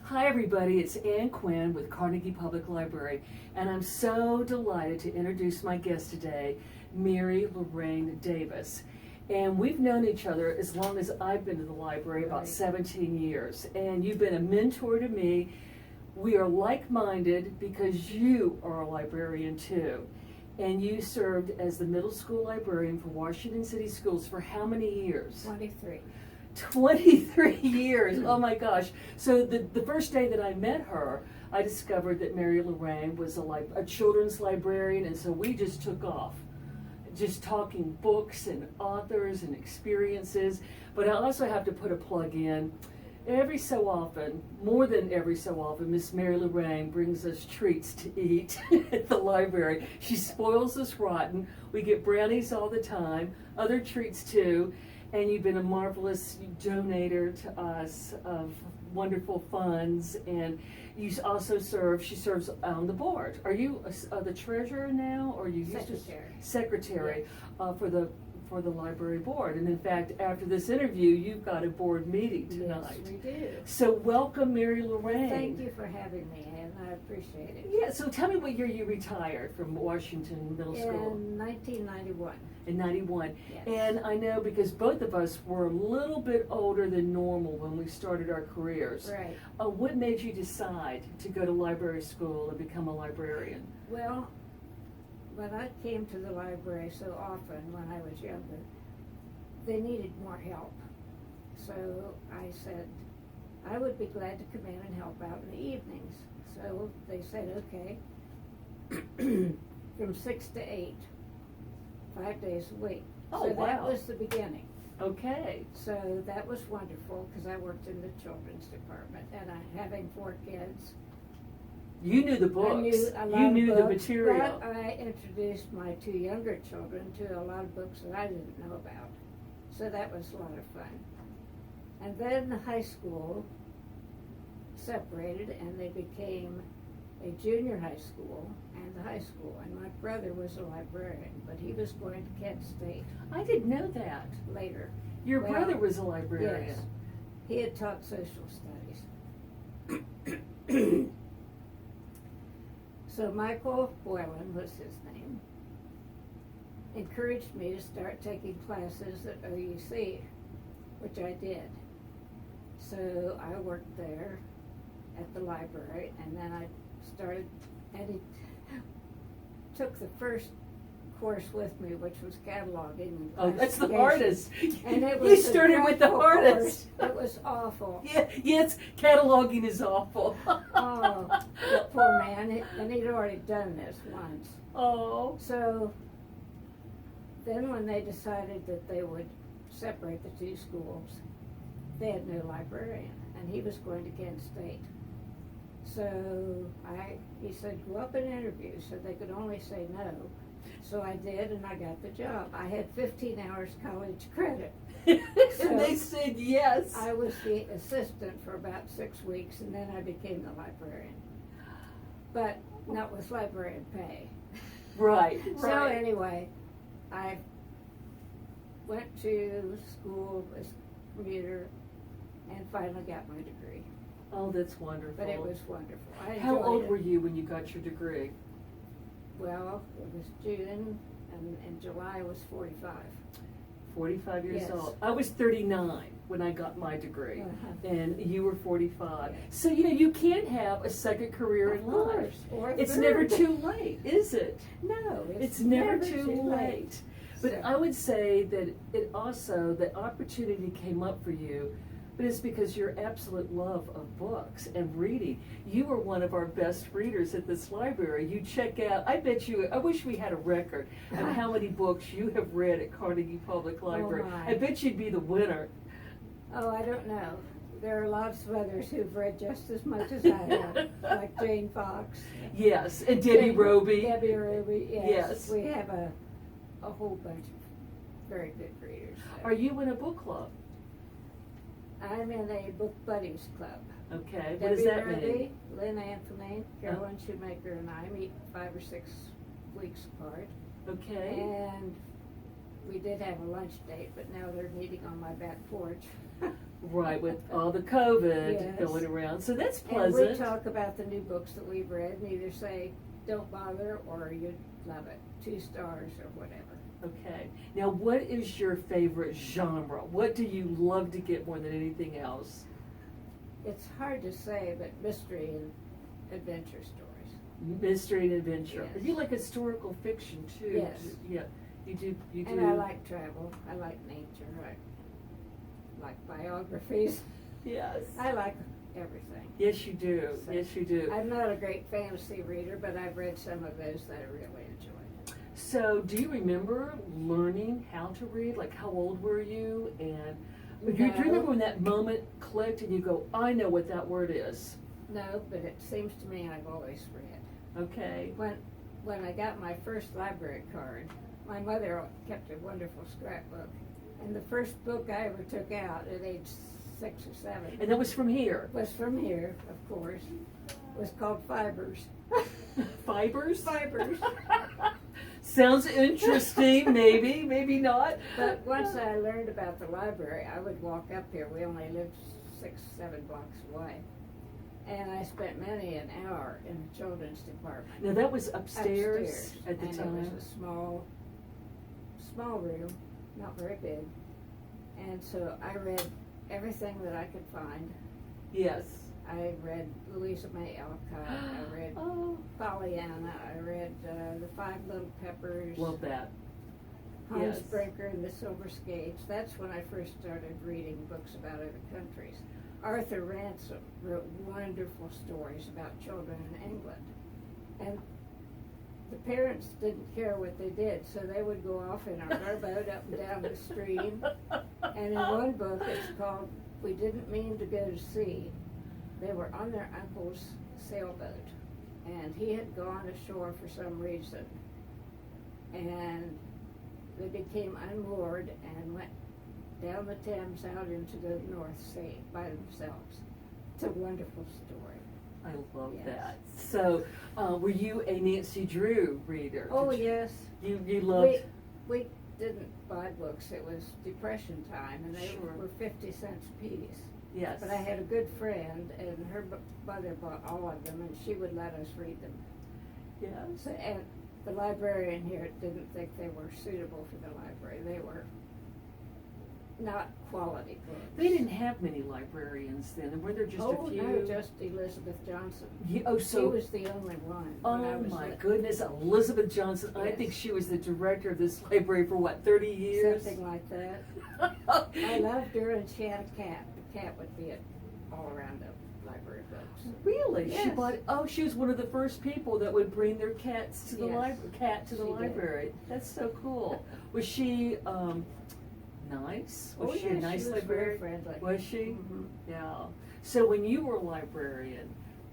Hi everybody, it's Ann Quinn with Carnegie Public Library, and I'm so delighted to introduce my guest today, Mary Lorane Davis. And we've known each other as long as I've been in the library, about 17 years. And you've been a mentor to me. We are like-minded because you are a librarian too. And you served as the middle school librarian for Washington City Schools for how many years? 23. 23 years, oh my gosh. So the first day that I met her, I discovered that Mary Lorane was a children's librarian, and so we just took off, just talking books and authors and experiences. But I also have to put a plug in. Every so often, more than every so often, Miss Mary Lorane brings us treats to eat at the library. She spoils us rotten. We get brownies all the time, other treats too. And you've been a marvelous donator to us of wonderful funds, and you also she serves on the board. Are you the treasurer now, or you secretary for the library board? And in fact, after this interview, you've got a board meeting tonight. Yes, we do. So welcome, Mary Lorane. Thank you for having me, and I appreciate it. Yeah, so tell me what year you retired from Washington Middle School. In 1991. In 91. Yes. And I know because both of us were a little bit older than normal when we started our careers. Right. What made you decide to go to library school and become a librarian? Well, when I came to the library so often when I was younger, they needed more help. So I said I would be glad to come in and help out in the evenings. So they said, okay, from 6 to 8. 5 days a week. Oh, so wow. That was the beginning. Okay. So that was wonderful because I worked in the children's department, and having 4 kids. You knew the books. You knew the material. But I introduced my 2 younger children to a lot of books that I didn't know about. So that was a lot of fun. And then the high school separated, and they became a junior high school and the high school. And my brother was a librarian, but he was going to Kent State. I didn't know that. Later. Your brother was a librarian. Yes. He had taught social studies. So Michael Boylan was his name, encouraged me to start taking classes at OUC, which I did. So I worked there at the library, and then I started, and he took the first course with me, which was cataloging and oh, that's the hardest. And it was you started with the hardest. It was awful. Yeah, yes, cataloging is awful. Oh, the poor man, and he'd already done this once. Oh. So then when they decided that they would separate the 2 schools, they had no librarian, and he was going to Kent State. So he said, go up and interview, so they could only say no. So I did, and I got the job. I had 15 hours college credit. So and they said yes. I was the assistant for about 6 weeks, and then I became the librarian. But not with librarian pay. Right. So right. anyway, I went to school as a commuter and finally got my degree. Oh, that's wonderful. But it was wonderful. How old were you when you got your degree? Well, it was June, and in July I was 45. 45 years Yes. old. I was 39 when I got my degree, and you were 45. Yes. So, you can't have a second career in life. Or It's third. never too late, is it? No, It's never too late. But So- I would say that it also, the opportunity came up for you, but it's because your absolute love of books and reading. You are one of our best readers at this library. You check out, I wish we had a record of how many books you have read at Carnegie Public Library. my. I bet you'd be the winner. Oh, I don't know. There are lots of others who've read just as much as I have, like Jane Fox. Yes, and Debbie Roby. Debbie Roby, yes. Yes. We have a whole bunch of very good readers. So. Are you in a book club? I'm in a Book Buddies Club. Okay, what Debbie does that Roby, mean? Lynn Anthony, Carolyn Shoemaker, and I meet 5 or 6 weeks apart. Okay. And we did have a lunch date, but now they're meeting on my back porch. Right, with all the COVID Yes. going around. So that's And pleasant. we talk about the new books that we've read and either say, don't bother, or you'd love it, 2 stars or whatever. Okay. Now, what is your favorite genre? What do you love to get more than anything else? It's hard to say, but mystery and adventure stories. Mystery and adventure. Yes. You like historical fiction too? Yes. Yeah. You do. You do. And I like travel. I like nature. I like biographies. Yes. I like everything. Yes, you do. So, Yes, you do. I'm not a great fantasy reader, but I've read some of those that I really enjoyed. So, do you remember learning how to read? Like, how old were you? And do you No. remember when that moment clicked and you go, I know what that word is? No, but it seems to me I've always read. Okay. When I got my first library card, my mother kept a wonderful scrapbook, and the first book I ever took out at age 6 or 7 And that was from here. was from here, of course. Was called Fibers. Fibers? Fibers. Sounds interesting, maybe, maybe not. But once I learned about the library, I would walk up here. We only lived 6, 7 blocks away. And I spent many an hour in the children's department. Now, that was upstairs at the and time. it was a small room, not very big. And so I read everything that I could find. Yes. I read Louisa May Alcott. I read Oh, Pollyanna. I read The Five Little Peppers. love that. Hans Yes. Brinker and the Silver Skates. That's when I first started reading books about other countries. Arthur Ransom wrote wonderful stories about children in England. And the parents didn't care what they did, so they would go off in a rowboat up and down the stream. And in one book, it's called We Didn't Mean to Go to Sea. They were on their uncle's sailboat, and he had gone ashore for some reason. And they became unmoored and went down the Thames out into the North Sea by themselves. It's a wonderful story. I love Yes. that. So, were you a Nancy Drew reader? Oh, Did yes. You loved. We didn't buy books. It was Depression time, and they Sure. were 50 cents a piece. Yes. But I had a good friend, and her mother bought all of them, and she would let us read them. Yes. So, and the librarian here didn't think they were suitable for the library. They were not quality books. They didn't have many librarians then. Were there just a few? No, just Elizabeth Johnson. Oh, She so. was the only one. when I Oh was my lit- goodness, Elizabeth Johnson. I Yes. think she was the director of this library for what, 30 years? Something like that. I loved her, and she had a cat. The cat would be all around the library books. Really? She Yes. bought. Oh, she was one of the first people that would bring their cats to the Yes. cat to the She did. library. That's so cool. Was she nice? Was she a yes, nice she was librarian? very friendly. Was she? Mhm. Yeah. So when you were a librarian,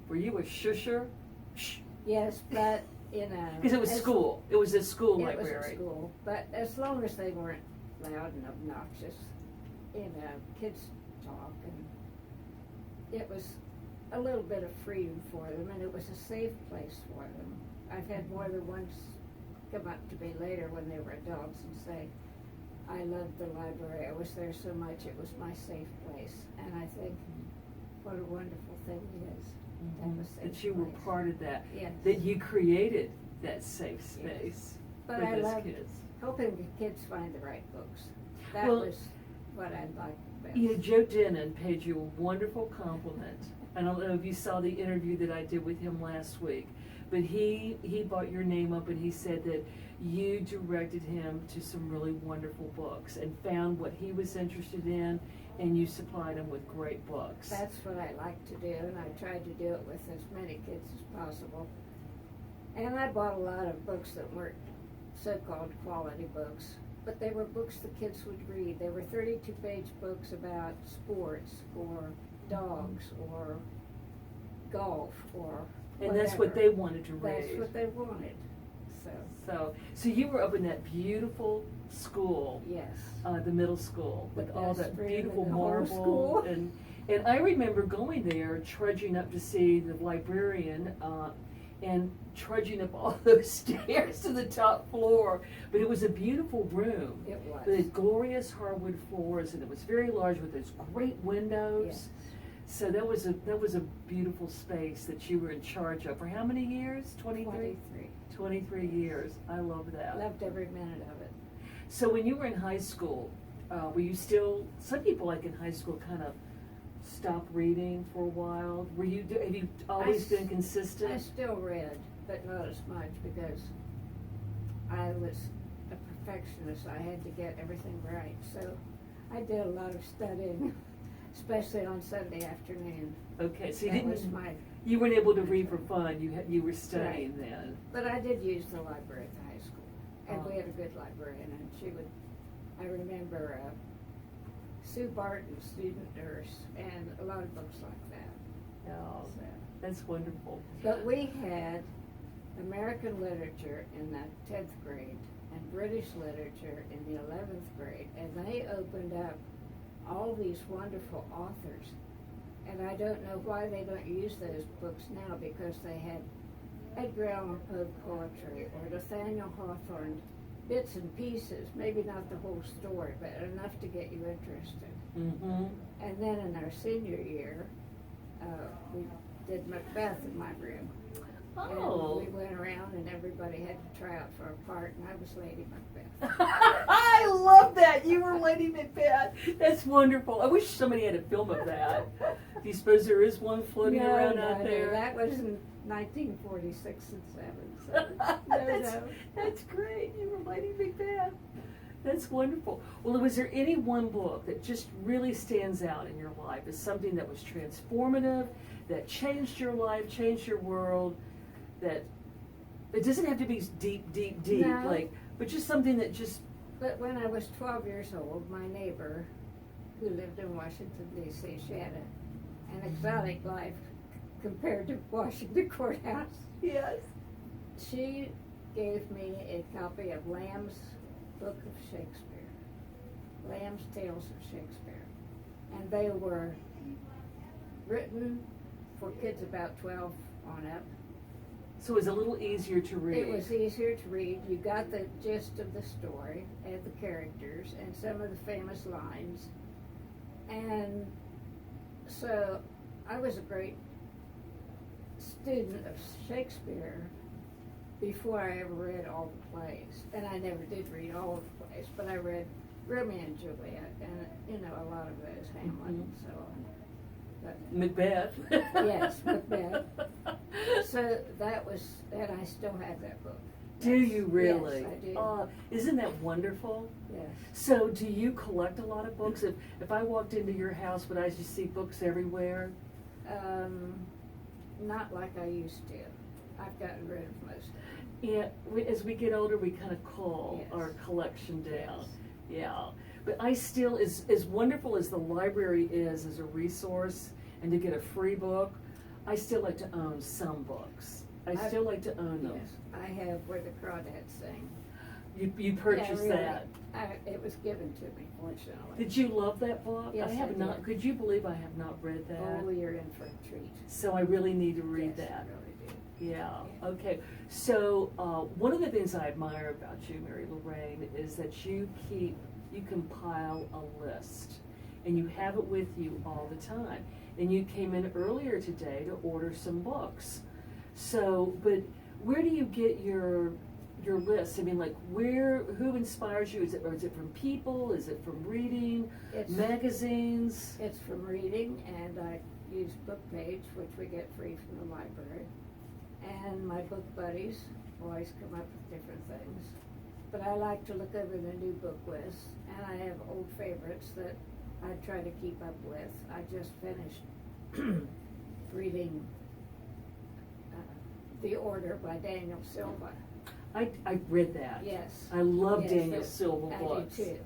were you a shusher? Shh. Yes, but you know. Because it was as- school. It was a school It library. was a school, but as long as they weren't loud and obnoxious, kids talk, and it was a little bit of freedom for them, and it was a safe place for them. I've had more than once come up to me later when they were adults and say, I loved the library. I was there so much. It was my safe place. And I think what a wonderful thing it is to have a safe That you were place. part of that. Yes. That you created that safe space Yes. But for I those loved kids. helping the kids find the right books. That Well, was what I liked best. You know, Joe Denon paid you a wonderful compliment. I don't know if you saw the interview that I did with him last week, but he brought your name up and he said that you directed him to some really wonderful books and found what he was interested in, and you supplied him with great books. That's what I like to do, and I tried to do it with as many kids as possible. And I bought a lot of books that weren't so-called quality books, but they were books the kids would read. They were 32-page books about sports or dogs or golf or and that's what whatever. they wanted to read. That's what they wanted. So you were up in that beautiful school, Yes. the middle school, The with all best that room beautiful in the whole marble, school. and I remember going there, trudging up to see the librarian, and trudging up all those stairs to the top floor. But it was a beautiful room. It was. With glorious hardwood floors, and it was very large with those great windows. Yes. So that was a beautiful space that you were in charge of for how many years? 23? 23. 23 years. I love that. Loved every minute of it. So when you were in high school, were you still, some people like in high school kind of stop reading for a while. Have you always been consistent? I still read, but not as much because I was a perfectionist. I had to get everything right. So I did a lot of studying, especially on Sunday afternoon. Okay, so you weren't able to read for fun. You were studying then. But I did use the library at the high school, and we had a good librarian, and she would. I remember Sue Barton, student nurse, and a lot of books like that. Oh, that's wonderful. But we had American literature in the 10th grade and British literature in the 11th grade, and they opened up all these wonderful authors. And I don't know why they don't use those books now, because they had Edgar Allan Poe poetry or Nathaniel Hawthorne bits and pieces, maybe not the whole story, but enough to get you interested. Mm-hmm. And then in our senior year, we did Macbeth in my room. Oh. And we went around and everybody had to try out for a part, and I was Lady Macbeth. I love that. You were Lady Macbeth. That's wonderful. I wish somebody had a film of that. Do you suppose there is one floating around out there? That was in 1946 and 7. So That's great. You were Lady Macbeth. That's wonderful. Well, was there any one book that just really stands out in your life as something that was transformative, that changed your life, changed your world, that it doesn't have to be deep, No. but just something that just... But when I was 12 years old, my neighbor, who lived in Washington, D.C., she had an exotic life compared to Washington Courthouse. Yes. She gave me a copy of Lamb's Book of Shakespeare, Lamb's Tales of Shakespeare. And they were written for kids about 12 on up. So it was a little easier to read. It was easier to read. You got the gist of the story and the characters and some of the famous lines. And so I was a great student of Shakespeare before I ever read all the plays. And I never did read all of the plays, but I read Romeo and Juliet and, a lot of those, Hamlet and so on. But, Macbeth. yes, Macbeth. So and I still have that book. Do you really? Yes, I do. Isn't that wonderful? Yes. So do you collect a lot of books? If I walked into your house, would I just see books everywhere? Not like I used to. I've gotten rid of most of them. Yeah, as we get older, we kind of cull Yes. our collection down. Yes. Yeah. But I still, as wonderful as the library is as a resource and to get a free book, I still like to own some books. I still like to own them. Yes, I have Where the Crawdads Sing. You purchased really. that. It was given to me, fortunately. Did you love that book? Yes, I have I did. not. Could you believe I have not read that? Oh, you're in for a treat. So I really need to read Yes, that. you really do. Yeah, okay. So one of the things I admire about you, Mary Lorane, is that you compile a list and you have it with you all the time. And you came in earlier today to order some books. So, but where do you get your list? I mean, like who inspires you? Is it from people? Is it from reading? Magazines? It's from reading, and I use BookPage, which we get free from the library. And my book buddies always come up with different things. But I like to look over the new book lists, and I have old favorites that I try to keep up with. I just finished reading The Order by Daniel Silva. I read that. Yes. I love Yes, Daniel Silva books. I do too.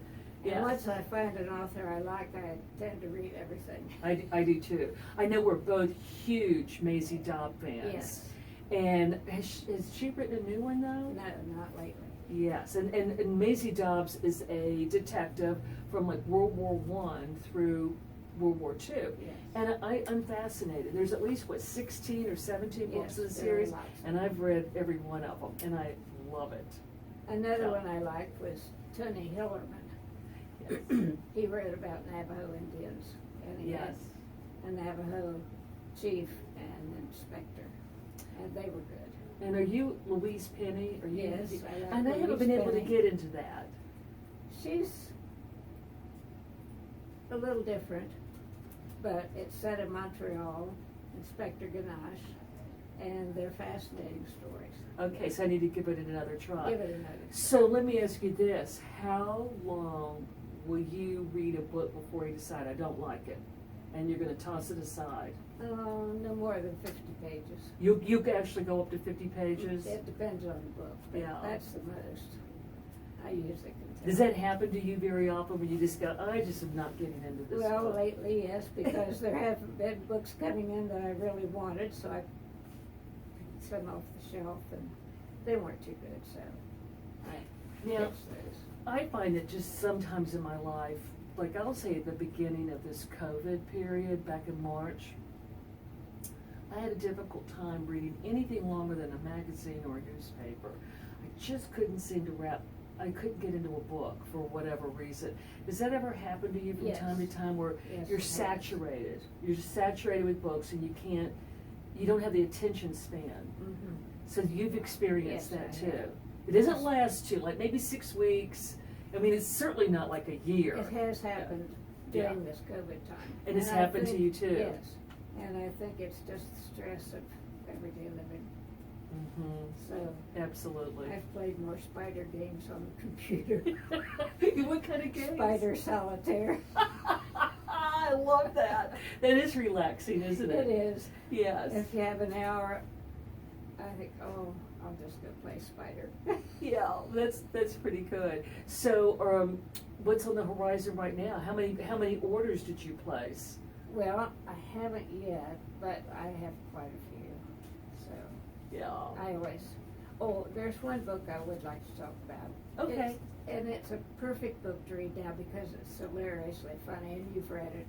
Yes. And once I find an author I like, I tend to read everything. I do too. I know we're both huge Maisie Dobb fans. Yes. And has she written a new one though? No, not lately. Yes, and Maisie Dobbs is a detective from like World War I through World War II. Yes. And I'm fascinated. There's at least, 16 or 17 books in the Yes, there are series, lots. and I've read every one of them, and I love it. Another Yeah. one I liked was Tony Hillerman. Yes. He wrote about Navajo Indians, and he Yes. had a Navajo chief and inspector, and they were good. And are you Louise Penny? Are you? Yes, I like And I haven't Louise been able to Penny. get into that. She's a little different, but it's set in Montreal, Inspector Ganache, and they're fascinating stories. Okay, so I need to give it another try. Give it another. So let me ask you this: how long will you read a book before you decide I don't like it, and you're going to toss it aside? No more than 50 pages. You can actually go up to 50 pages. It depends on the book, but Yeah. that's the most I usually can tell. Does that happen to you very often when you just go, I just am not getting into this Well, book? lately, yes, because there haven't been books coming in that I really wanted, so I picked some off the shelf, and they weren't too good, so I Now, ditched those. I find that just sometimes in my life, like I'll say at the beginning of this COVID period back in March, I had a difficult time reading anything longer than a magazine or a newspaper. I just couldn't seem to I couldn't get into a book for whatever reason. Does that ever happen to you from Yes. time to time where Yes, you're it has. saturated? You're just saturated with books and you don't have the attention span. Mhm. So you've experienced Yes, that I too. have. It doesn't last too, like maybe 6 weeks. I mean, it's certainly not like a year. It has happened Yeah. during this COVID time. And it's I happened to think- you too. Yes, and I think it's just the stress of everyday living. Mm-hmm. So Absolutely. I've played more spider games on the computer. What kind of games? Spider solitaire. I love that. That is relaxing, isn't it? It is. Yes. If you have an hour, I think, oh, I'll just go play spider. Yeah, that's pretty good. So, what's on the horizon right now? How many orders did you place? Well, I haven't yet, but I have quite a few. So Yeah. I always. Oh, there's one book I would like to talk about. Okay. It's a perfect book to read now because it's hilariously funny, and you've read it.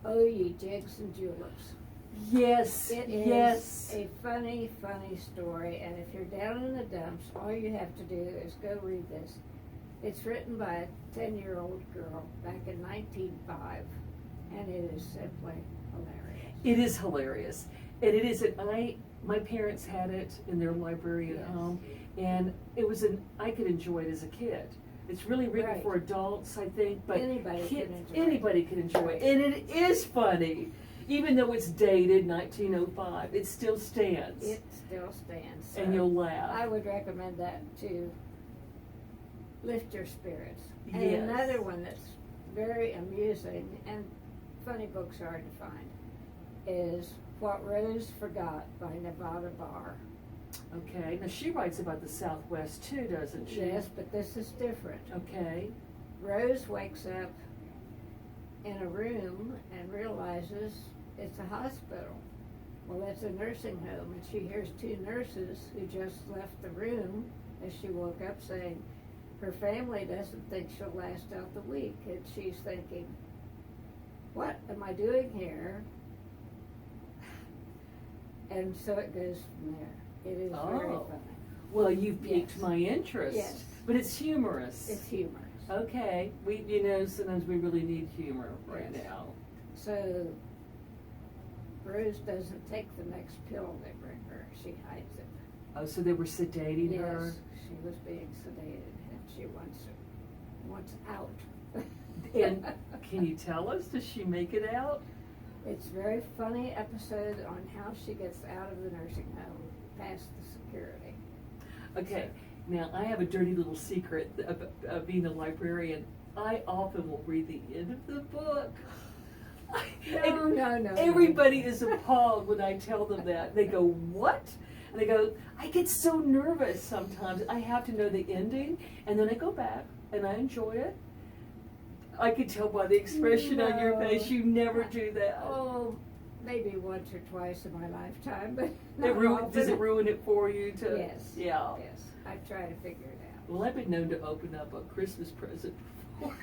Oh, Ye Jigs and Juleps. Yes. It is yes. a funny, funny story, and if you're down in the dumps, all you have to do is go read this. It's written by a 10-year-old girl back in 1905, and it is simply hilarious. It is hilarious, and it is. My parents had it in their library at Yes. home, and I could enjoy it as a kid. It's really written Right. for adults, I think, but Anybody can enjoy it. anybody can enjoy it, and it is funny, even though it's dated 1905. It still stands, It still stands. So and you'll laugh. I would recommend that to lift your spirits. And Yes. another one that's very amusing, and funny books are hard to find, is What Rose Forgot by Nevada Barr. Okay, now she writes about the Southwest too, doesn't she? Yes, but this is different. Okay. Rose wakes up in a room and realizes it's a hospital. Well, it's a nursing home, and she hears two nurses who just left the room as she woke up saying her family doesn't think she'll last out the week, and she's thinking, what am I doing here? And so it goes from there. It is very Oh. funny. Well, you've piqued Yes. my interest. Yes. But it's humorous. It's humorous. Okay. Sometimes we really need humor right Yes. now. So Rose doesn't take the next pill they bring her. She hides it. Oh, so they were sedating her? Yes, she was being sedated, and she wants out. And can you tell us, does she make it out? It's a very funny episode on how she gets out of the nursing home past the security. Okay, now I have a dirty little secret of being a librarian. I often will read the end of the book. No. Everybody is appalled when I tell them that. They go, what? And they go, I get so nervous sometimes. I have to know the ending. And then I go back and I enjoy it. I can tell by the expression on your No. face, you never do that. Oh, maybe once or twice in my lifetime, but Does not it often. ruin it for you? Yes. Yeah. Yes. I try to figure it out. Well, I've been known to open up a Christmas present before.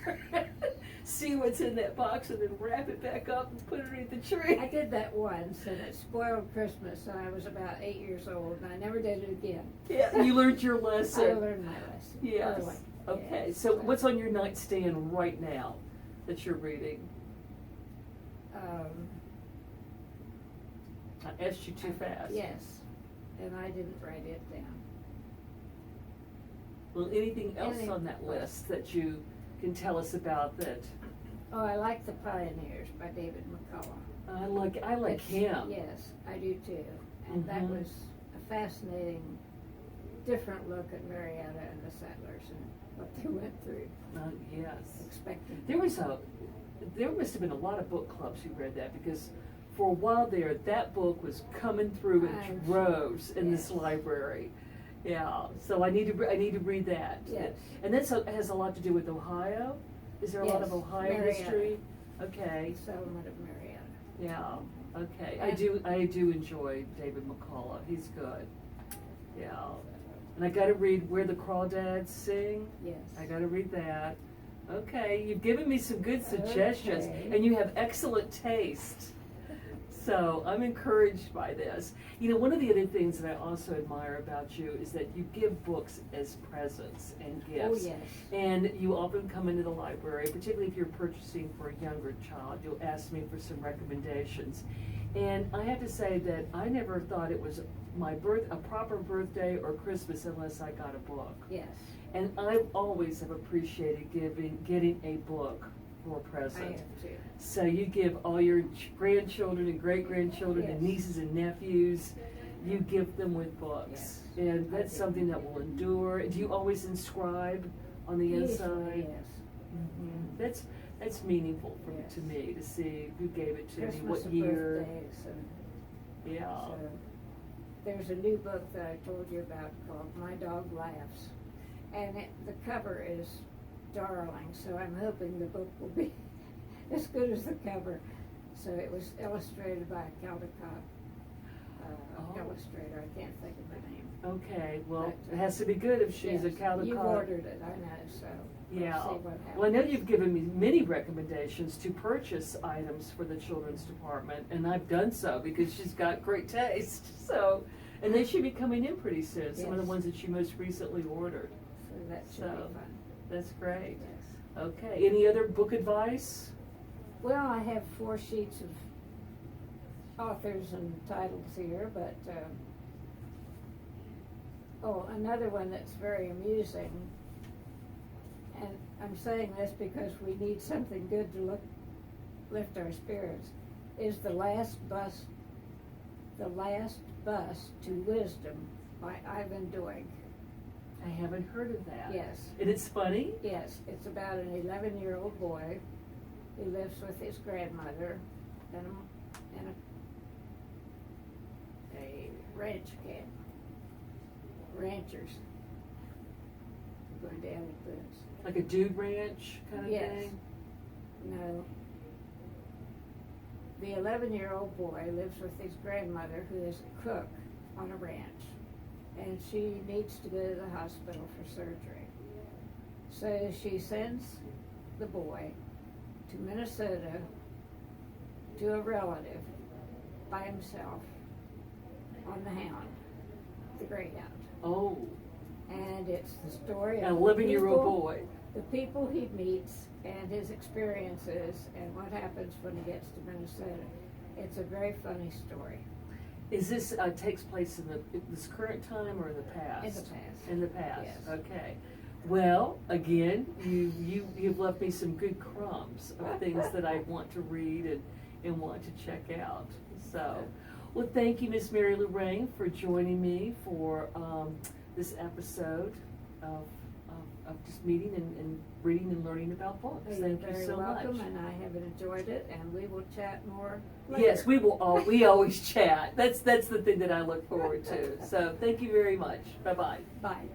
see what's in that box and then wrap it back up and put it underneath the tree. I did that once, and it spoiled Christmas, and I was about 8 years old, and I never did it again. Yeah, you learned your lesson. I learned my lesson. Yes. Early. Okay, Yes. so what's on your nightstand right now that you're reading? I asked you too fast. Yes, and I didn't write it down. Well, anything else on that list that you can tell us about that? Oh, I like The Pioneers by David McCullough. I like him. Yes, I do too. And that Mhm. was a fascinating, different look at Marietta and the settlers and what they went through, Yes. expecting. There must have been a lot of book clubs who read that, because for a while there, that book was coming through in I'm droves in this yes. library. Yeah, so I need to read that. Yes. And that has a lot to do with Ohio. Is there a lot Yes, of Ohio Marietta. history? Okay. Settlement of Marietta. Yeah. Okay. And- I do enjoy David McCullough. He's good. Yeah. And I got to read Where the Crawdads Sing. Yes. I got to read that. Okay, you've given me some good suggestions, Okay. and you have excellent taste. So I'm encouraged by this. You know, one of the other things that I also admire about you is that you give books as presents and gifts. Oh, yes. And you often come into the library, particularly if you're purchasing for a younger child, you'll ask me for some recommendations. And I have to say that I never thought it was a proper birthday or Christmas unless I got a book. Yes. And I always have appreciated getting a book for a I present. have too. So you give all your grandchildren and great-grandchildren and Yes. nieces and nephews, you gift them with books. Yes, And I that's do. something that will endure. Do you always inscribe on the Usually, inside? yes. Mhm. That's meaningful Yes. to me, to see who gave it to me, Christmas what and year. birthdays and Yeah. so there's a new book that I told you about called My Dog Laughs. And the cover is darling, so I'm hoping the book will be as good as the cover. So it was illustrated by a Caldecott Oh. illustrator. I can't think of her name. Okay, well, But, it has to be good if she's a Yes, Caldecott. You've ordered it, I know, so Yeah. we'll see what happens. Well, I know you've given me many recommendations to purchase items for the children's department, and I've done so because she's got great taste. So, and they should be coming in pretty soon. Some of the Yes. ones that you most recently ordered. So that should So, be fun. That's great. Yes. Okay. Any other book advice? Well, I have 4 sheets of authors and titles here, but, another one that's very amusing, and I'm saying this because we need something good to lift our spirits, is The Last Bus to Wisdom by Ivan Doig. I haven't heard of that. Yes. And it's funny? Yes, it's about an 11-year-old boy who lives with his grandmother in a ranch camp. Ranchers. Going down with this. Like a dude ranch kind of Yes. thing? No. The 11-year-old boy lives with his grandmother, who is a cook on a ranch, and she needs to go to the hospital for surgery. So she sends the boy to Minnesota to a relative by himself on the Hound, the Greyhound. Oh, And it's the story an of 11-year-old boy. the people he meets and his experiences and what happens when he gets to Minnesota. It's a very funny story. Is this takes place in this current time or in the past? In the past. In the past. Yes. Okay. Well, again, you've left me some good crumbs of things that I want to read and want to check out. So, well, thank you, Miss Mary Lorane, for joining me for this episode of just meeting and reading and learning about books. You're Thank you very so welcome, much. and I have enjoyed it, and we will chat more later. Yes, we will. We always chat. That's the thing that I look forward to. So, thank you very much. Bye bye. Bye.